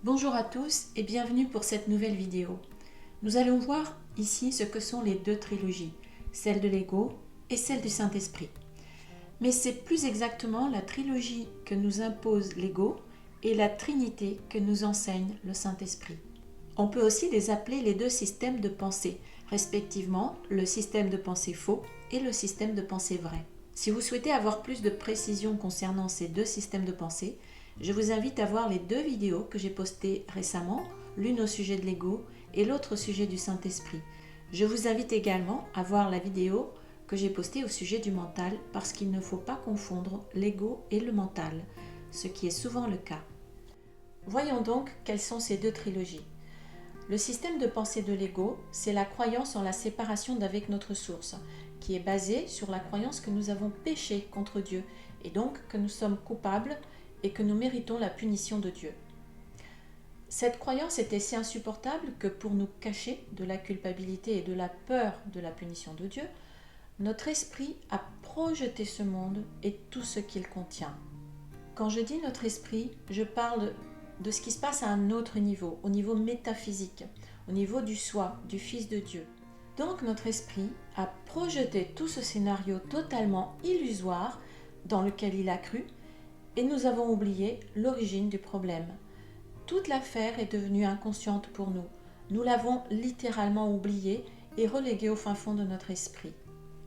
Bonjour à tous et bienvenue pour cette nouvelle vidéo. Nous allons voir ici ce que sont les deux trilogies, celle de l'Ego et celle du Saint-Esprit. Mais c'est plus exactement la trilogie que nous impose l'Ego et la Trinité que nous enseigne le Saint-Esprit. On peut aussi les appeler les deux systèmes de pensée, respectivement le système de pensée faux et le système de pensée vrai. Si vous souhaitez avoir plus de précision concernant ces deux systèmes de pensée, je vous invite à voir les deux vidéos que j'ai postées récemment, l'une au sujet de l'ego et l'autre au sujet du Saint-Esprit. Je vous invite également à voir la vidéo que j'ai postée au sujet du mental parce qu'il ne faut pas confondre l'ego et le mental, ce qui est souvent le cas. Voyons donc quelles sont ces deux trilogies. Le système de pensée de l'ego, c'est la croyance en la séparation d'avec notre source, qui est basée sur la croyance que nous avons péché contre Dieu et donc que nous sommes coupables et que nous méritons la punition de Dieu. Cette croyance était si insupportable que pour nous cacher de la culpabilité et de la peur de la punition de Dieu, notre esprit a projeté ce monde et tout ce qu'il contient. Quand je dis notre esprit, je parle de ce qui se passe à un autre niveau, au niveau métaphysique, au niveau du soi, du Fils de Dieu. Donc notre esprit a projeté tout ce scénario totalement illusoire dans lequel il a cru, et nous avons oublié l'origine du problème. Toute l'affaire est devenue inconsciente pour nous. Nous l'avons littéralement oubliée et reléguée au fin fond de notre esprit.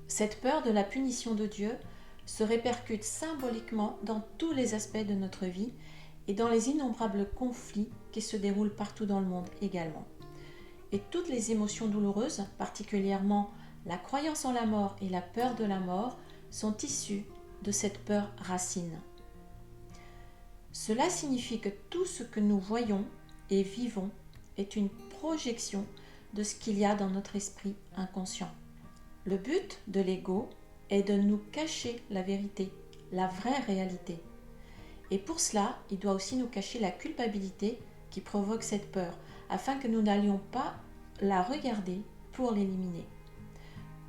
Cette peur de la punition de Dieu se répercute symboliquement dans tous les aspects de notre vie et dans les innombrables conflits qui se déroulent partout dans le monde également. Et toutes les émotions douloureuses, particulièrement la croyance en la mort et la peur de la mort, sont issues de cette peur racine. Cela signifie que tout ce que nous voyons et vivons est une projection de ce qu'il y a dans notre esprit inconscient. Le but de l'ego est de nous cacher la vérité, la vraie réalité. Et pour cela, il doit aussi nous cacher la culpabilité qui provoque cette peur, afin que nous n'allions pas la regarder pour l'éliminer.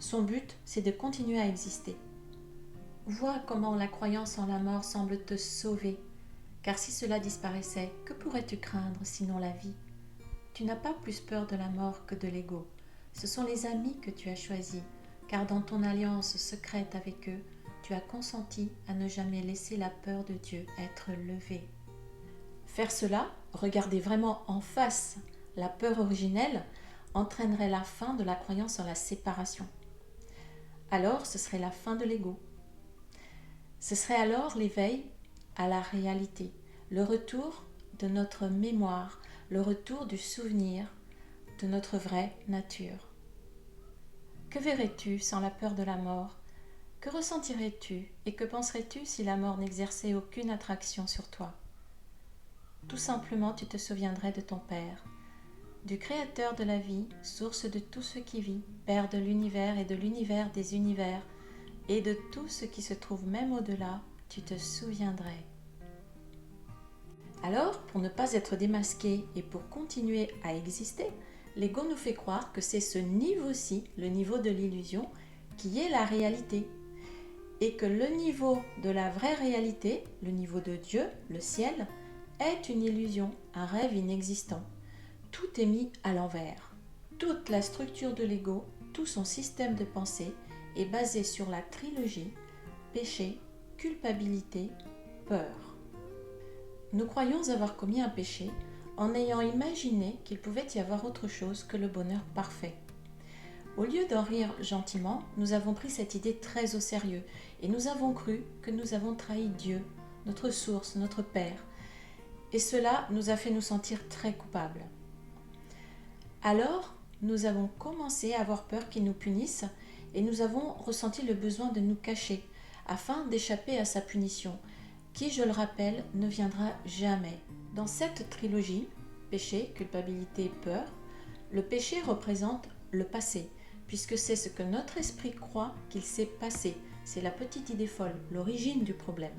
Son but, c'est de continuer à exister. Vois comment la croyance en la mort semble te sauver. Car si cela disparaissait, que pourrais-tu craindre sinon la vie? Tu n'as pas plus peur de la mort que de l'ego. Ce sont les amis que tu as choisis, car dans ton alliance secrète avec eux, tu as consenti à ne jamais laisser la peur de Dieu être levée. Faire cela, regarder vraiment en face la peur originelle, entraînerait la fin de la croyance en la séparation. Alors, ce serait la fin de l'ego. Ce serait alors l'éveil à la réalité, le retour de notre mémoire, le retour du souvenir de notre vraie nature. Que verrais-tu sans la peur de la mort? Que ressentirais-tu et que penserais-tu si la mort n'exerçait aucune attraction sur toi? Tout simplement, tu te souviendrais de ton Père, du Créateur de la vie, source de tout ce qui vit, Père de l'univers et de l'univers des univers, et de tout ce qui se trouve même au-delà, tu te souviendrais. Alors, pour ne pas être démasqué et pour continuer à exister, l'ego nous fait croire que c'est ce niveau-ci, le niveau de l'illusion, qui est la réalité. Et que le niveau de la vraie réalité, le niveau de Dieu, le ciel, est une illusion, un rêve inexistant. Tout est mis à l'envers. Toute la structure de l'ego, tout son système de pensée est basé sur la trilogie péché, culpabilité, peur. Nous croyons avoir commis un péché en ayant imaginé qu'il pouvait y avoir autre chose que le bonheur parfait. Au lieu d'en rire gentiment, nous avons pris cette idée très au sérieux et nous avons cru que nous avons trahi Dieu, notre source, notre Père. Et cela nous a fait nous sentir très coupables. Alors, nous avons commencé à avoir peur qu'il nous punisse et nous avons ressenti le besoin de nous cacher afin d'échapper à sa punition, qui, je le rappelle, ne viendra jamais. Dans cette trilogie, péché, culpabilité, peur, le péché représente le passé, puisque c'est ce que notre esprit croit qu'il s'est passé. C'est la petite idée folle, l'origine du problème.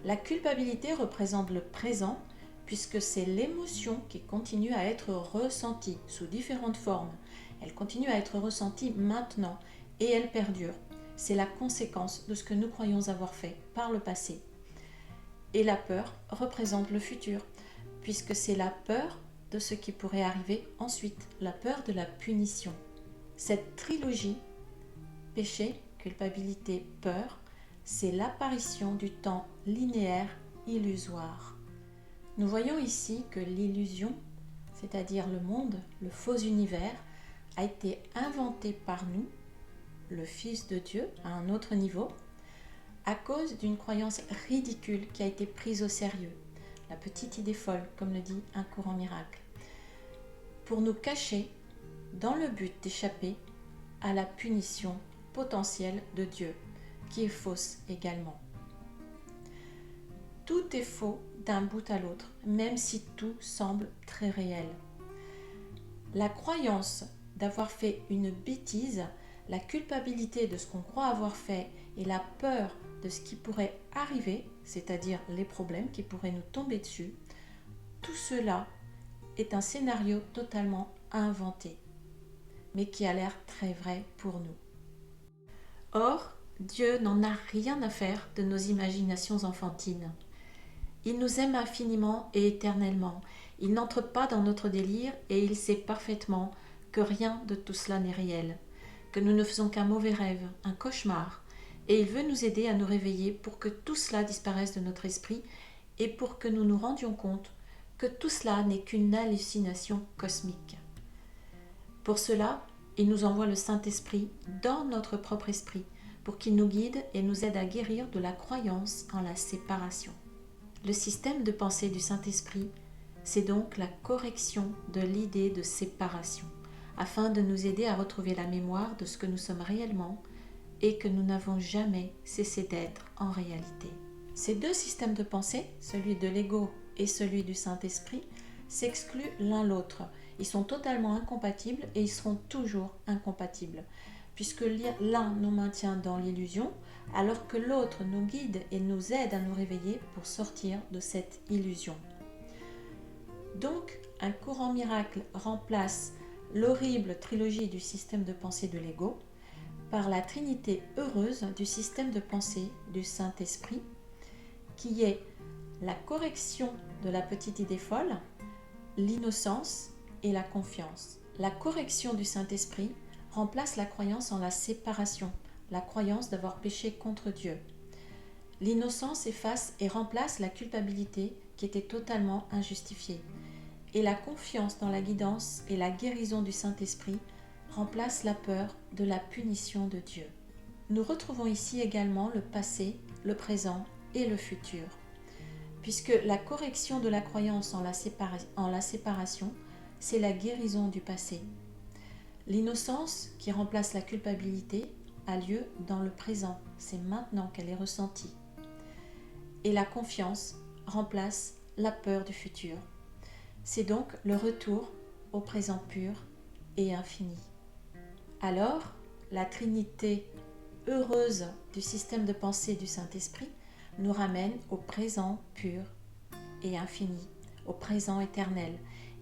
La culpabilité représente le présent, puisque c'est l'émotion qui continue à être ressentie sous différentes formes. Elle continue à être ressentie maintenant et elle perdure. C'est la conséquence de ce que nous croyons avoir fait par le passé. Et la peur représente le futur, puisque c'est la peur de ce qui pourrait arriver ensuite, la peur de la punition. Cette trilogie, péché, culpabilité, peur, c'est l'apparition du temps linéaire illusoire. Nous voyons ici que l'illusion, c'est-à-dire le monde, le faux univers, a été inventé par nous, le Fils de Dieu, à un autre niveau, à cause d'une croyance ridicule qui a été prise au sérieux, la petite idée folle, comme le dit un courant miracle, pour nous cacher dans le but d'échapper à la punition potentielle de Dieu, qui est fausse également. Tout est faux d'un bout à l'autre, même si tout semble très réel. La croyance d'avoir fait une bêtise, la culpabilité de ce qu'on croit avoir fait et la peur de ce qui pourrait arriver, c'est-à-dire les problèmes qui pourraient nous tomber dessus, tout cela est un scénario totalement inventé, mais qui a l'air très vrai pour nous. Or, Dieu n'en a rien à faire de nos imaginations enfantines. Il nous aime infiniment et éternellement. Il n'entre pas dans notre délire et il sait parfaitement que rien de tout cela n'est réel, que nous ne faisons qu'un mauvais rêve, un cauchemar, et il veut nous aider à nous réveiller pour que tout cela disparaisse de notre esprit et pour que nous nous rendions compte que tout cela n'est qu'une hallucination cosmique. Pour cela, il nous envoie le Saint-Esprit dans notre propre esprit pour qu'il nous guide et nous aide à guérir de la croyance en la séparation. Le système de pensée du Saint-Esprit, c'est donc la correction de l'idée de séparation, afin de nous aider à retrouver la mémoire de ce que nous sommes réellement et que nous n'avons jamais cessé d'être en réalité. Ces deux systèmes de pensée, celui de l'ego et celui du Saint-Esprit, s'excluent l'un l'autre. Ils sont totalement incompatibles et ils seront toujours incompatibles, puisque l'un nous maintient dans l'illusion, alors que l'autre nous guide et nous aide à nous réveiller pour sortir de cette illusion. Donc, un courant miracle remplace l'horrible trilogie du système de pensée de l'ego par la trinité heureuse du système de pensée du Saint-Esprit, qui est la correction de la petite idée folle, l'innocence et la confiance. La correction du Saint-Esprit remplace la croyance en la séparation, la croyance d'avoir péché contre Dieu. L'innocence efface et remplace la culpabilité qui était totalement injustifiée. Et la confiance dans la guidance et la guérison du Saint-Esprit remplace la peur de la punition de Dieu. Nous retrouvons ici également le passé, le présent et le futur, puisque la correction de la croyance en la séparation, c'est la guérison du passé. L'innocence qui remplace la culpabilité a lieu dans le présent, c'est maintenant qu'elle est ressentie. Et la confiance remplace la peur du futur. C'est donc le retour au présent pur et infini. Alors, la trinité heureuse du système de pensée du Saint-Esprit nous ramène au présent pur et infini, au présent éternel,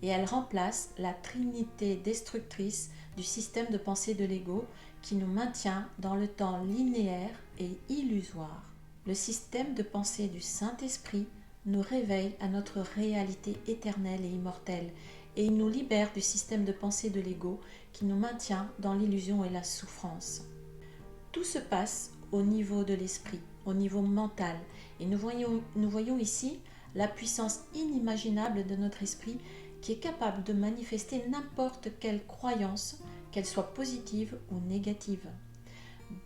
et elle remplace la trinité destructrice du système de pensée de l'ego qui nous maintient dans le temps linéaire et illusoire. Le système de pensée du Saint-Esprit nous réveille à notre réalité éternelle et immortelle, et il nous libère du système de pensée de l'ego qui nous maintient dans l'illusion et la souffrance. Tout se passe au niveau de l'esprit, au niveau mental, et nous voyons ici la puissance inimaginable de notre esprit qui est capable de manifester n'importe quelle croyance, qu'elle soit positive ou négative.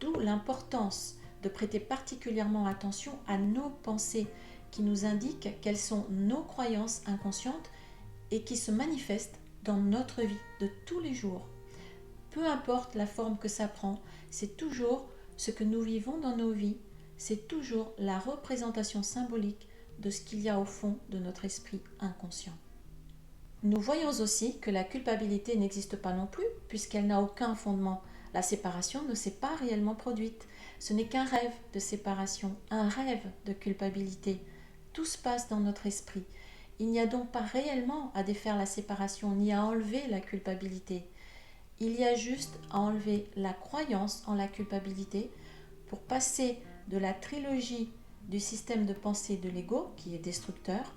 D'où l'importance de prêter particulièrement attention à nos pensées qui nous indiquent quelles sont nos croyances inconscientes et qui se manifestent dans notre vie de tous les jours. Peu importe la forme que ça prend, c'est toujours ce que nous vivons dans nos vies, c'est toujours la représentation symbolique de ce qu'il y a au fond de notre esprit inconscient. Nous voyons aussi que la culpabilité n'existe pas non plus, puisqu'elle n'a aucun fondement. La séparation ne s'est pas réellement produite. Ce n'est qu'un rêve de séparation, un rêve de culpabilité. Tout se passe dans notre esprit. Il n'y a donc pas réellement à défaire la séparation, ni à enlever la culpabilité. Il y a juste à enlever la croyance en la culpabilité pour passer de la trilogie du système de pensée de l'ego, qui est destructeur,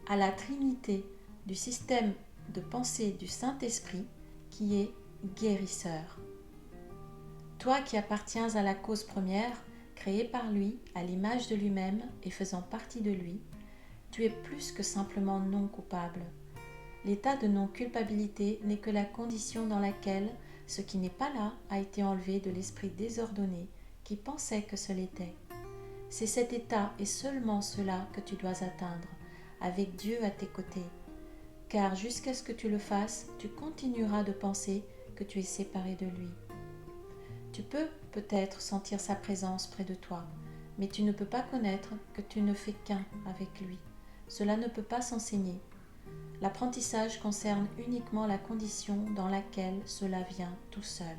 à la Trinité du système de pensée du Saint-Esprit qui est guérisseur. Toi qui appartiens à la cause première, créée par lui, à l'image de lui-même et faisant partie de lui, tu es plus que simplement non coupable. L'état de non-culpabilité n'est que la condition dans laquelle ce qui n'est pas là a été enlevé de l'esprit désordonné qui pensait que ce l'était. C'est cet état et seulement cela que tu dois atteindre, avec Dieu à tes côtés. Car jusqu'à ce que tu le fasses, tu continueras de penser que tu es séparé de lui. Tu peux peut-être sentir sa présence près de toi, mais tu ne peux pas connaître que tu ne fais qu'un avec lui. Cela ne peut pas s'enseigner. L'apprentissage concerne uniquement la condition dans laquelle cela vient tout seul.